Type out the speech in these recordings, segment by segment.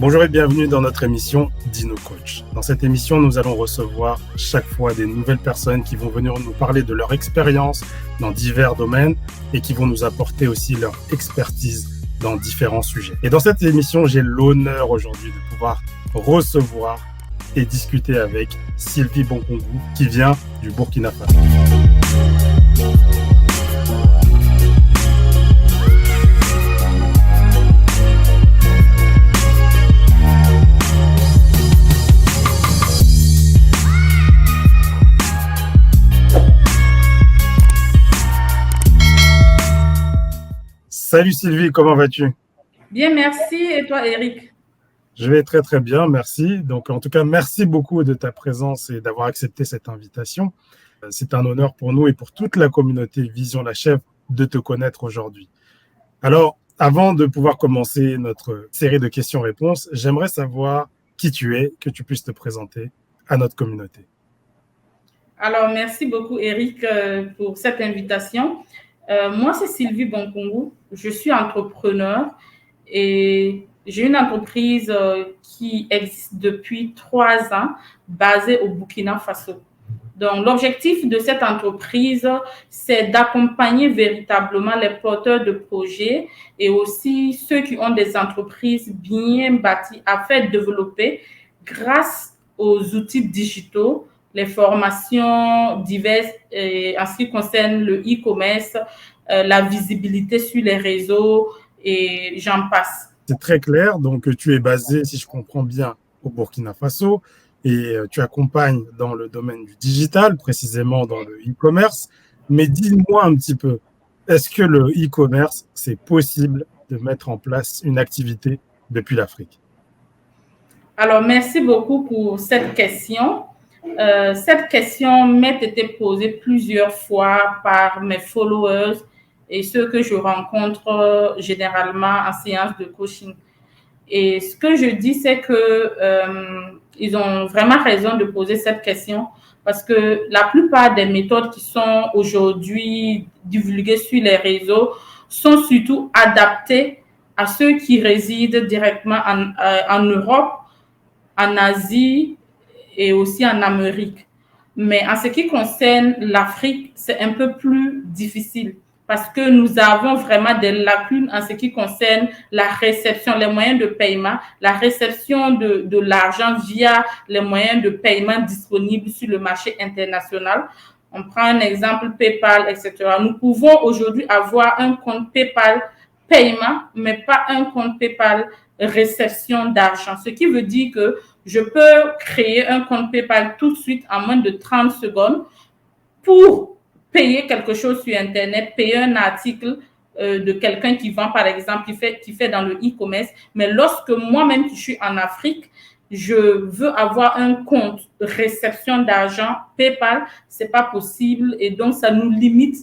Bonjour et bienvenue dans notre émission Dino Coach. Dans cette émission, nous allons recevoir chaque fois des nouvelles personnes qui vont venir nous parler de leur expérience dans divers domaines et qui vont nous apporter aussi leur expertise dans différents sujets. Et dans cette émission, j'ai l'honneur aujourd'hui de pouvoir recevoir et discuter avec Sylvie Bonkongu qui vient du Burkina Faso. Salut Sylvie, comment vas-tu? Bien, merci. Et toi, Eric? Je vais très très bien, merci. Donc en tout cas, merci beaucoup de ta présence et d'avoir accepté cette invitation. C'est un honneur pour nous et pour toute la communauté Vision la Chèvre de te connaître aujourd'hui. Alors, avant de pouvoir commencer notre série de questions-réponses, j'aimerais savoir qui tu es, que tu puisses te présenter à notre communauté. Alors, merci beaucoup, Eric, pour cette invitation. Moi, c'est Sylvie Bonkongu. Je suis entrepreneur et j'ai une entreprise qui existe depuis 3 ans, basée au Burkina Faso. Donc, l'objectif de cette entreprise, c'est d'accompagner véritablement les porteurs de projets et aussi ceux qui ont des entreprises bien bâties afin de développer grâce aux outils digitaux, les formations diverses en ce qui concerne le e-commerce, la visibilité sur les réseaux et j'en passe. C'est très clair, donc tu es basé, si je comprends bien, au Burkina Faso et tu accompagnes dans le domaine du digital, précisément dans le e-commerce. Mais dis-moi un petit peu, est-ce que le e-commerce, c'est possible de mettre en place une activité depuis l'Afrique? Alors, merci beaucoup pour cette question. Cette question m'est été posée plusieurs fois par mes followers et ceux que je rencontre généralement en séance de coaching. Et ce que je dis, c'est que ils ont vraiment raison de poser cette question parce que la plupart des méthodes qui sont aujourd'hui divulguées sur les réseaux sont surtout adaptées à ceux qui résident directement en Europe, en Asie et aussi en Amérique. Mais en ce qui concerne l'Afrique, c'est un peu plus difficile parce que nous avons vraiment des lacunes en ce qui concerne la réception, les moyens de paiement, la réception de l'argent via les moyens de paiement disponibles sur le marché international. On prend un exemple PayPal, etc. Nous pouvons aujourd'hui avoir un compte PayPal paiement, mais pas un compte PayPal réception d'argent. Ce qui veut dire que je peux créer un compte PayPal tout de suite en moins de 30 secondes pour payer quelque chose sur Internet, payer un article de quelqu'un qui vend, par exemple, qui fait dans le e-commerce. Mais lorsque moi-même, je suis en Afrique, je veux avoir un compte réception d'argent PayPal, c'est pas possible et donc ça nous limite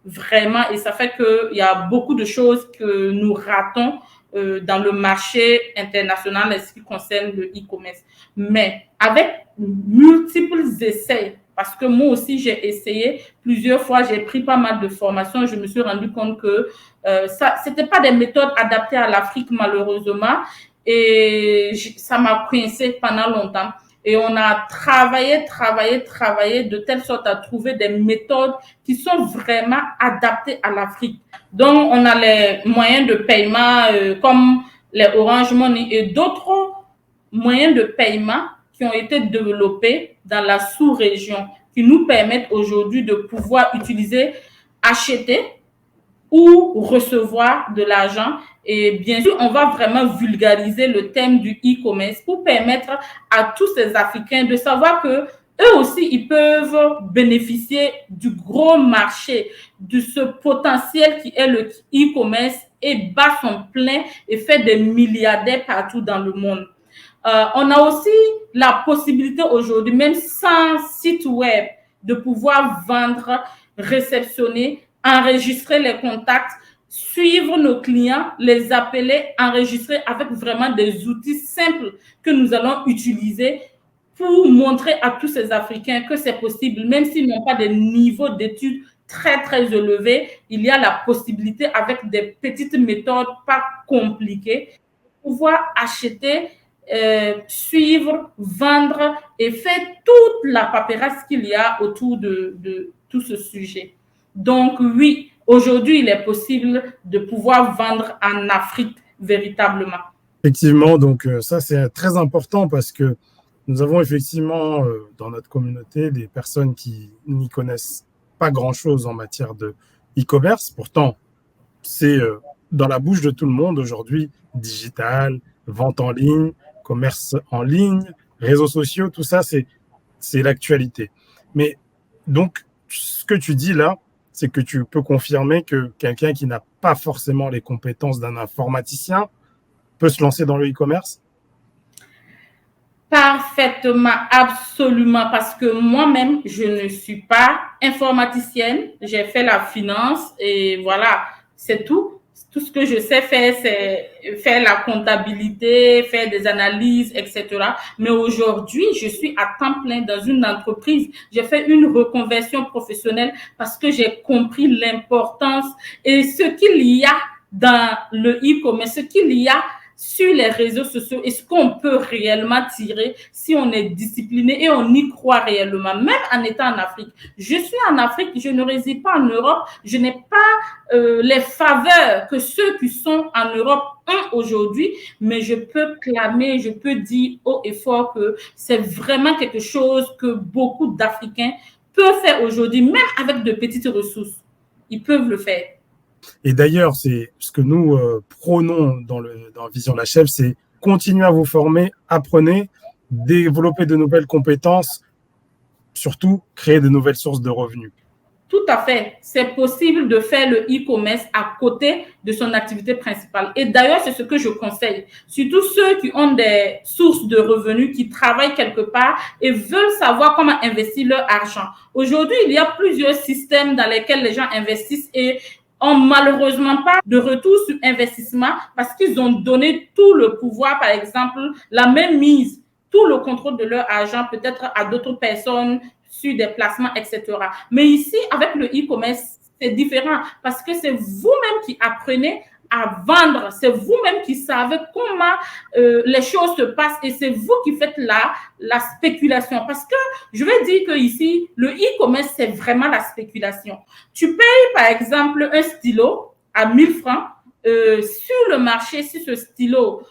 vraiment et ça fait qu'il y a beaucoup de choses que nous ratons dans le marché international en ce qui concerne le e-commerce. Mais avec multiples essais, parce que moi aussi j'ai essayé plusieurs fois, j'ai pris pas mal de formations, je me suis rendu compte que c'était pas des méthodes adaptées à l'Afrique malheureusement et ça m'a coincé pendant longtemps. Et on a travaillé de telle sorte à trouver des méthodes qui sont vraiment adaptées à l'Afrique. Donc, on a les moyens de paiement comme les Orange Money et d'autres moyens de paiement qui ont été développés dans la sous-région qui nous permettent aujourd'hui de pouvoir utiliser, acheter ou recevoir de l'argent. Et bien sûr, on va vraiment vulgariser le thème du e-commerce pour permettre à tous ces Africains de savoir que eux aussi, ils peuvent bénéficier du gros marché, de ce potentiel qui est le e-commerce et bat son plein et fait des milliardaires partout dans le monde. On a aussi la possibilité aujourd'hui, même sans site web, de pouvoir vendre, réceptionner, enregistrer les contacts, suivre nos clients, les appeler, enregistrer avec vraiment des outils simples que nous allons utiliser pour montrer à tous ces Africains que c'est possible, même s'ils n'ont pas de niveau d'études très élevés, il y a la possibilité avec des petites méthodes pas compliquées pouvoir acheter, suivre, vendre et faire toute la paperasse qu'il y a autour de tout ce sujet. Donc oui, aujourd'hui, il est possible de pouvoir vendre en Afrique véritablement. Effectivement, donc ça c'est très important parce que nous avons effectivement dans notre communauté des personnes qui n'y connaissent pas grand-chose en matière de e-commerce. Pourtant, c'est dans la bouche de tout le monde aujourd'hui, digital, vente en ligne, commerce en ligne, réseaux sociaux, tout ça, c'est l'actualité. Mais donc, ce que tu dis là, c'est que tu peux confirmer que quelqu'un qui n'a pas forcément les compétences d'un informaticien peut se lancer dans le e-commerce? Parfaitement, absolument, parce que moi-même, je ne suis pas informaticienne. J'ai fait la finance et voilà, c'est tout. Tout ce que je sais faire, c'est faire la comptabilité, faire des analyses, etc. Mais aujourd'hui, je suis à temps plein dans une entreprise. J'ai fait une reconversion professionnelle parce que j'ai compris l'importance et ce qu'il y a dans le e-commerce, ce qu'il y a sur les réseaux sociaux et ce qu'on peut réellement tirer si on est discipliné et on y croit réellement, même en étant en Afrique. Je suis en Afrique, je ne réside pas en Europe, je n'ai pas les faveurs que ceux qui sont en Europe ont aujourd'hui, mais je peux clamer, je peux dire haut et fort que c'est vraiment quelque chose que beaucoup d'Africains peuvent faire aujourd'hui, même avec de petites ressources. Ils peuvent le faire. Et d'ailleurs, c'est ce que nous prônons dans Vision la Chef, c'est continuer à vous former, apprenez, développer de nouvelles compétences, surtout créer de nouvelles sources de revenus. Tout à fait. C'est possible de faire le e-commerce à côté de son activité principale. Et d'ailleurs, c'est ce que je conseille. Surtout ceux qui ont des sources de revenus, qui travaillent quelque part et veulent savoir comment investir leur argent. Aujourd'hui, il y a plusieurs systèmes dans lesquels les gens investissent et ont malheureusement pas de retour sur investissement parce qu'ils ont donné tout le pouvoir, par exemple, la même mise, tout le contrôle de leur argent peut-être à d'autres personnes sur des placements, etc. Mais ici, avec le e-commerce, c'est différent parce que c'est vous-même qui apprenez à vendre, c'est vous-même qui savez comment les choses se passent et c'est vous qui faites la spéculation. Parce que je vais dire que ici, le e-commerce, c'est vraiment la spéculation. Tu payes, par exemple, un stylo à 1000 francs. Sur le marché, si ce stylo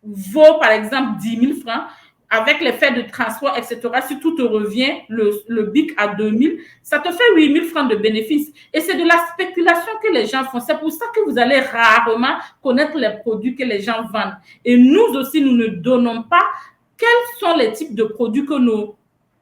vaut, par exemple, 10 000 francs, avec les frais de transport, etc., si tout te revient, le BIC à 2000, ça te fait 8000 francs de bénéfices. Et c'est de la spéculation que les gens font. C'est pour ça que vous allez rarement connaître les produits que les gens vendent. Et nous aussi, nous ne donnons pas quels sont les types de produits que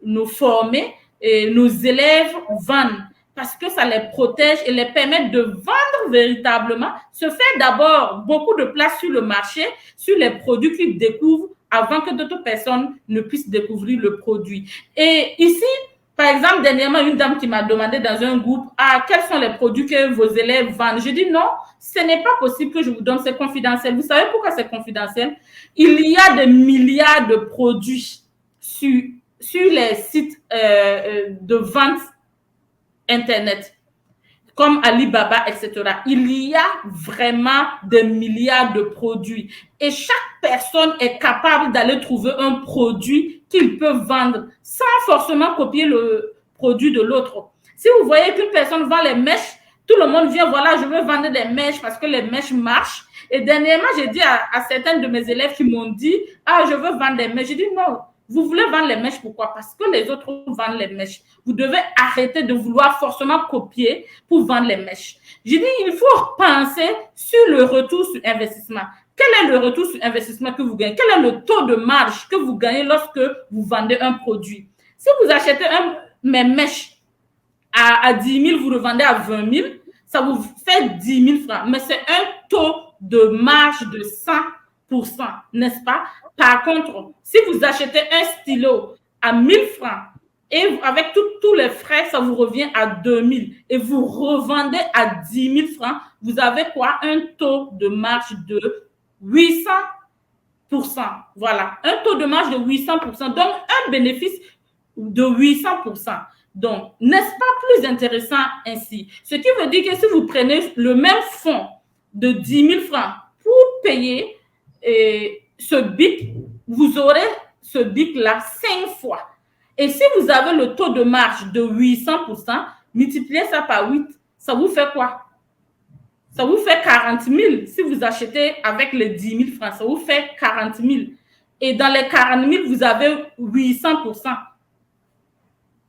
nos formés et nos élèves vendent. Parce que ça les protège et les permet de vendre véritablement, se faire d'abord beaucoup de place sur le marché, sur les produits qu'ils découvrent avant que d'autres personnes ne puissent découvrir le produit. Et ici, par exemple, dernièrement, une dame qui m'a demandé dans un groupe, quels sont les produits que vos élèves vendent? Je dis non, ce n'est pas possible que je vous donne, c'est confidentiel. Vous savez pourquoi c'est confidentiel? Il y a des milliards de produits sur les sites de vente Internet, comme Alibaba, etc. Il y a vraiment des milliards de produits et chaque personne est capable d'aller trouver un produit qu'il peut vendre sans forcément copier le produit de l'autre. Si vous voyez qu'une personne vend les mèches, tout le monde vient, voilà, je veux vendre des mèches parce que les mèches marchent. Et dernièrement, j'ai dit à certains de mes élèves qui m'ont dit, je veux vendre des mèches. J'ai dit non. Vous voulez vendre les mèches, pourquoi? Parce que les autres vendent les mèches. Vous devez arrêter de vouloir forcément copier pour vendre les mèches. J'ai dit, il faut penser sur le retour sur investissement. Quel est le retour sur investissement que vous gagnez? Quel est le taux de marge que vous gagnez lorsque vous vendez un produit? Si vous achetez mes mèches à 10 000, vous revendez à 20 000, ça vous fait 10 000 francs. Mais c'est un taux de marge de 100%, n'est-ce pas? Par contre, si vous achetez un stylo à 1000 francs et avec tous les frais, ça vous revient à 2000 et vous revendez à 10 000 francs, vous avez quoi? Un taux de marge de 800%. Voilà, un taux de marge de 800%, donc un bénéfice de 800%. Donc, n'est-ce pas plus intéressant ainsi? Ce qui veut dire que si vous prenez le même fonds de 10 000 francs pour payer ce BIC, vous aurez ce BIC-là 5 fois. Et si vous avez le taux de marge de 800%, multipliez ça par 8, ça vous fait quoi? Ça vous fait 40 000. Si vous achetez avec les 10 000 francs, ça vous fait 40 000. Et dans les 40 000, vous avez 800%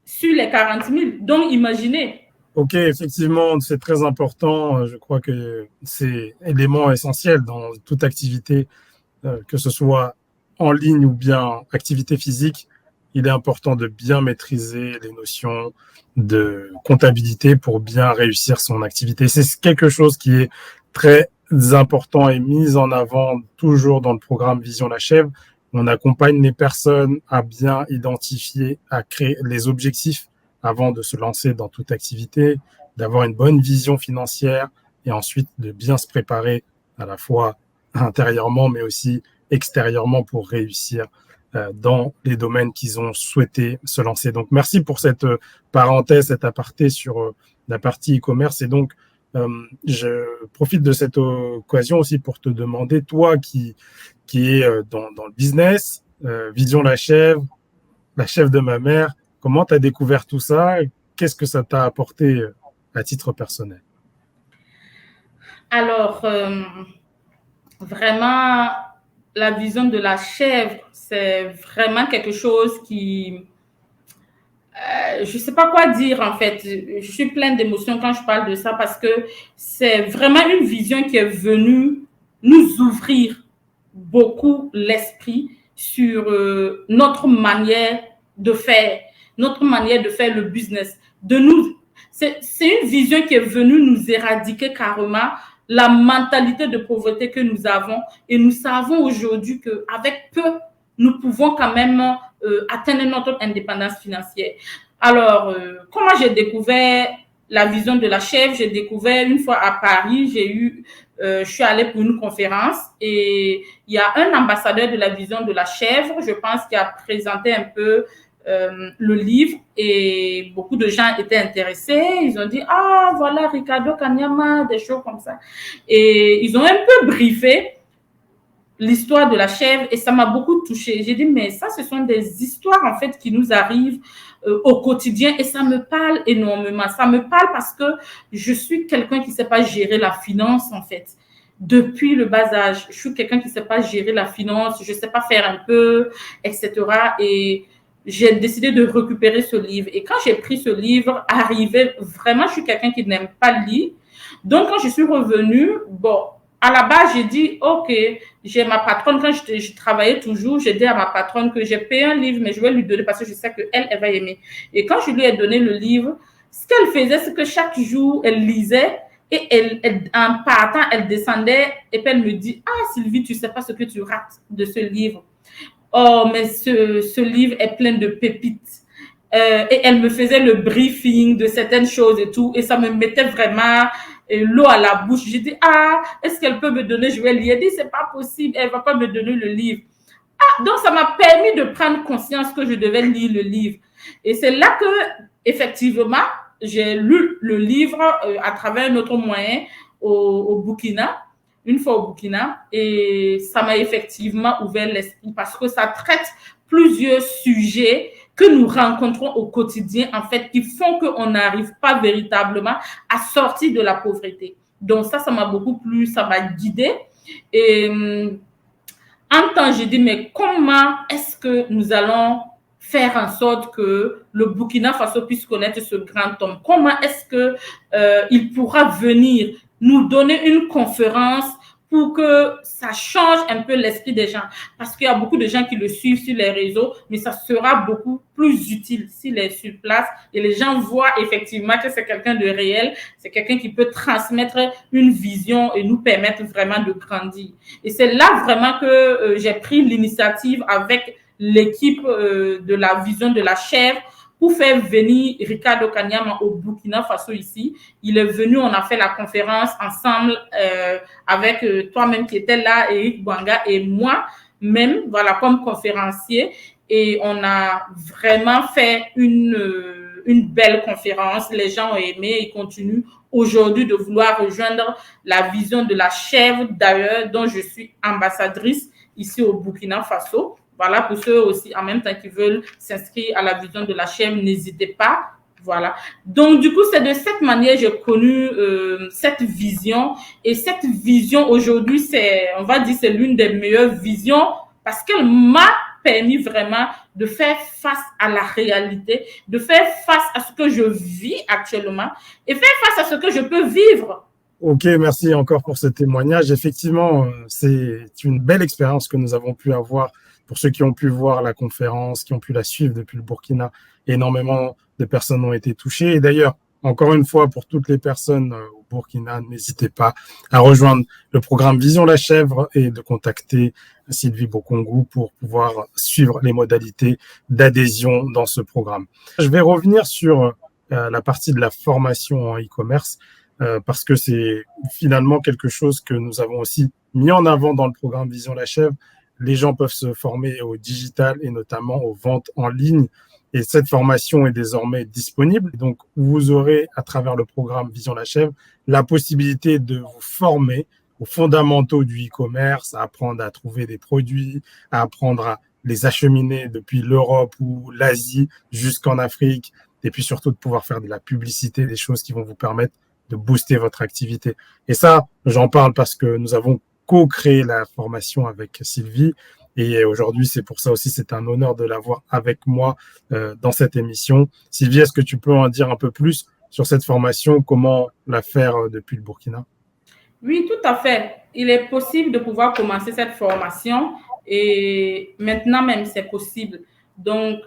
sur les 40 000. Donc, imaginez. Ok, effectivement, c'est très important. Je crois que c'est élément essentiel dans toute activité, que ce soit en ligne ou bien activité physique. Il est important de bien maîtriser les notions de comptabilité pour bien réussir son activité. C'est quelque chose qui est très important et mis en avant toujours dans le programme Vision la Chèvre. On accompagne les personnes à bien identifier, à créer les objectifs avant de se lancer dans toute activité, d'avoir une bonne vision financière et ensuite de bien se préparer à la fois intérieurement mais aussi extérieurement pour réussir dans les domaines qu'ils ont souhaité se lancer. Donc, merci pour cette parenthèse, cet aparté sur la partie e-commerce. Et donc, je profite de cette occasion aussi pour te demander, toi qui est dans le business, Vision la Chèvre de ma mère, comment tu as découvert tout ça? Qu'est-ce que ça t'a apporté à titre personnel? Alors, vraiment, la vision de la chèvre, c'est vraiment quelque chose qui... je ne sais pas quoi dire en fait. Je suis pleine d'émotions quand je parle de ça parce que c'est vraiment une vision qui est venue nous ouvrir beaucoup l'esprit sur notre manière de faire le business. C'est une vision qui est venue nous éradiquer carrément la mentalité de pauvreté que nous avons et nous savons aujourd'hui qu'avec peu, nous pouvons quand même atteindre notre indépendance financière. Alors, comment j'ai découvert la vision de la chèvre? J'ai découvert une fois à Paris, je suis allée pour une conférence et il y a un ambassadeur de la vision de la chèvre, je pense, qui a présenté un peu le livre et beaucoup de gens étaient intéressés. Ils ont dit, ah, voilà, Ricardo Kanyama, des choses comme ça. Et ils ont un peu briefé l'histoire de la chèvre et ça m'a beaucoup touchée. J'ai dit, mais ça, ce sont des histoires, en fait, qui nous arrivent au quotidien et ça me parle énormément. Ça me parle parce que je suis quelqu'un qui ne sait pas gérer la finance, en fait. Depuis le bas âge, je suis quelqu'un qui ne sait pas gérer la finance, je ne sais pas faire un peu, etc. Et j'ai décidé de récupérer ce livre. Et quand j'ai pris ce livre, vraiment, je suis quelqu'un qui n'aime pas lire. Donc, quand je suis revenue, bon, à la base, j'ai dit, OK, j'ai ma patronne, quand je travaillais toujours, j'ai dit à ma patronne que j'ai payé un livre, mais je vais lui donner parce que je sais qu'elle va aimer. Et quand je lui ai donné le livre, ce qu'elle faisait, c'est que chaque jour, elle lisait et en partant, elle descendait et puis elle me dit, ah, Sylvie, tu ne sais pas ce que tu rates de ce livre. Oh, mais ce livre est plein de pépites. Et elle me faisait le briefing de certaines choses et tout. Et ça me mettait vraiment l'eau à la bouche. J'ai dit, ah, est-ce qu'elle peut me donner? Je vais lire. Elle dit, c'est pas possible. Elle va pas me donner le livre. Ah, donc ça m'a permis de prendre conscience que je devais lire le livre. Et c'est là que, effectivement, j'ai lu le livre à travers un autre moyen au Burkina. Une fois au Burkina, et ça m'a effectivement ouvert l'esprit parce que ça traite plusieurs sujets que nous rencontrons au quotidien, en fait, qui font qu'on n'arrive pas véritablement à sortir de la pauvreté. Donc ça m'a beaucoup plu, ça m'a guidée. Et en temps, j'ai dit, mais comment est-ce que nous allons faire en sorte que le Burkina Faso puisse connaître ce grand homme? Comment est-ce que il pourra venir nous donner une conférence pour que ça change un peu l'esprit des gens? Parce qu'il y a beaucoup de gens qui le suivent sur les réseaux, mais ça sera beaucoup plus utile s'il est sur place et les gens voient effectivement que c'est quelqu'un de réel, c'est quelqu'un qui peut transmettre une vision et nous permettre vraiment de grandir. Et c'est là vraiment que j'ai pris l'initiative avec l'équipe de la vision de la chèvre pour faire venir Ricardo Kanyama au Burkina Faso ici. Il est venu, on a fait la conférence ensemble avec toi-même qui étais là, Eric Bouanga et moi-même, voilà, comme conférencier. Et on a vraiment fait une belle conférence. Les gens ont aimé, ils continuent aujourd'hui de vouloir rejoindre la vision de la chèvre, d'ailleurs, dont je suis ambassadrice ici au Burkina Faso. Voilà, pour ceux aussi en même temps qui veulent s'inscrire à la vision de la chèvre, n'hésitez pas. Voilà. Donc, du coup, c'est de cette manière que j'ai connu cette vision. Et cette vision, aujourd'hui, on va dire, c'est l'une des meilleures visions parce qu'elle m'a permis vraiment de faire face à la réalité, de faire face à ce que je vis actuellement et faire face à ce que je peux vivre. Ok, merci encore pour ce témoignage. Effectivement, c'est une belle expérience que nous avons pu avoir. Pour ceux qui ont pu voir la conférence, qui ont pu la suivre depuis le Burkina, énormément de personnes ont été touchées. Et d'ailleurs, encore une fois, pour toutes les personnes au Burkina, n'hésitez pas à rejoindre le programme Vision la Chèvre et de contacter Sylvie Bokongou pour pouvoir suivre les modalités d'adhésion dans ce programme. Je vais revenir sur la partie de la formation en e-commerce parce que c'est finalement quelque chose que nous avons aussi mis en avant dans le programme Vision la Chèvre. Les gens peuvent se former au digital et notamment aux ventes en ligne. Et cette formation est désormais disponible. Donc, vous aurez, à travers le programme Vision la Chèvre, la possibilité de vous former aux fondamentaux du e-commerce, à apprendre à trouver des produits, à apprendre à les acheminer depuis l'Europe ou l'Asie jusqu'en Afrique, et puis surtout de pouvoir faire de la publicité, des choses qui vont vous permettre de booster votre activité. Et ça, j'en parle parce que nous avons co-créé la formation avec Sylvie. Et aujourd'hui, c'est pour ça aussi, c'est un honneur de l'avoir avec moi dans cette émission. Sylvie, est-ce que tu peux en dire un peu plus sur cette formation, comment la faire depuis le Burkina? Oui, tout à fait. Il est possible de pouvoir commencer cette formation et maintenant même, c'est possible. Donc,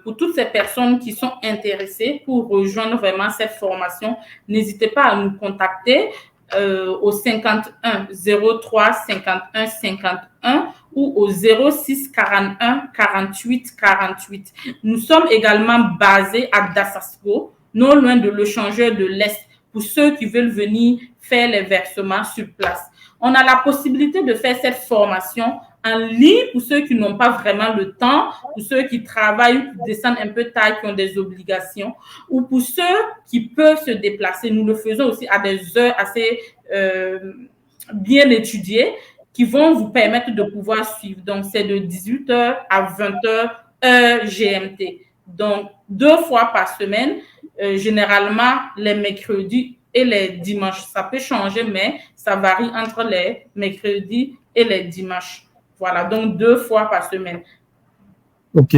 pour toutes ces personnes qui sont intéressées pour rejoindre vraiment cette formation, n'hésitez pas à nous contacter au 51 03 51 51 ou au 06 41 48 48. Nous sommes également basés à Dassasco, non loin de l'échangeur de l'Est, pour ceux qui veulent venir faire les versements sur place. On a la possibilité de faire cette formation en ligne pour ceux qui n'ont pas vraiment le temps, pour ceux qui travaillent, qui descendent un peu tard, qui ont des obligations, ou pour ceux qui peuvent se déplacer. Nous le faisons aussi à des heures assez bien étudiées qui vont vous permettre de pouvoir suivre. Donc, c'est de 18h à 20h, heure GMT. Donc, 2 fois par semaine, généralement les mercredis et les dimanches. Ça peut changer, mais ça varie entre les mercredis et les dimanches. Voilà, donc 2 fois par semaine. Ok.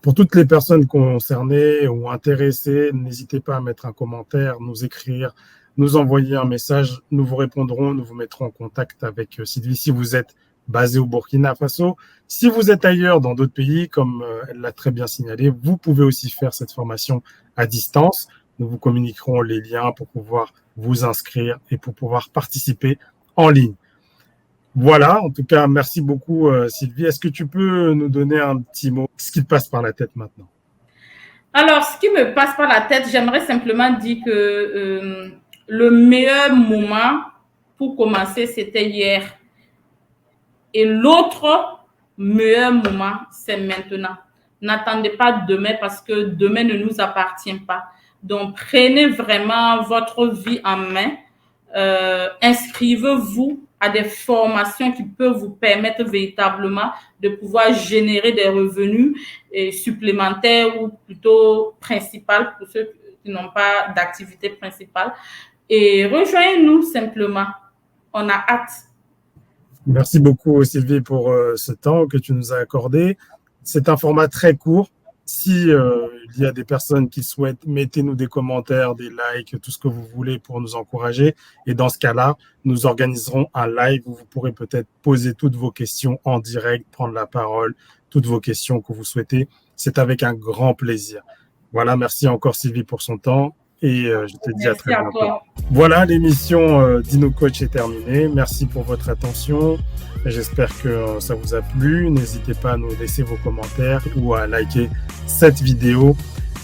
Pour toutes les personnes concernées ou intéressées, n'hésitez pas à mettre un commentaire, nous écrire, nous envoyer un message. Nous vous répondrons, nous vous mettrons en contact avec Sylvie si vous êtes basé au Burkina Faso. Si vous êtes ailleurs dans d'autres pays, comme elle l'a très bien signalé, vous pouvez aussi faire cette formation à distance. Nous vous communiquerons les liens pour pouvoir vous inscrire et pour pouvoir participer en ligne. Voilà, en tout cas, merci beaucoup Sylvie. Est-ce que tu peux nous donner un petit mot, ce qui te passe par la tête maintenant? Alors, ce qui me passe par la tête, j'aimerais simplement dire que le meilleur moment pour commencer, c'était hier. Et l'autre meilleur moment, c'est maintenant. N'attendez pas demain parce que demain ne nous appartient pas. Donc, prenez vraiment votre vie en main. Inscrivez-vous à des formations qui peuvent vous permettre véritablement de pouvoir générer des revenus supplémentaires ou plutôt principales pour ceux qui n'ont pas d'activité principale. Et rejoignez-nous simplement. On a hâte. Merci beaucoup Sylvie pour ce temps que tu nous as accordé. C'est un format très court. Si il y a des personnes qui souhaitent, mettez-nous des commentaires, des likes, tout ce que vous voulez pour nous encourager. Et dans ce cas-là, nous organiserons un live où vous pourrez peut-être poser toutes vos questions en direct, prendre la parole, toutes vos questions que vous souhaitez. C'est avec un grand plaisir. Voilà, merci encore Sylvie pour son temps. Et je te dis à très bientôt. Voilà, l'émission d'InnoCoach est terminée. Merci pour votre attention. J'espère que ça vous a plu. N'hésitez pas à nous laisser vos commentaires ou à liker cette vidéo.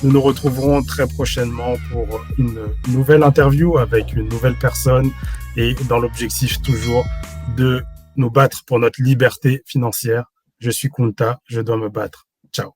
Nous nous retrouverons très prochainement pour une nouvelle interview avec une nouvelle personne et dans l'objectif toujours de nous battre pour notre liberté financière. Je suis Kunta, je dois me battre. Ciao.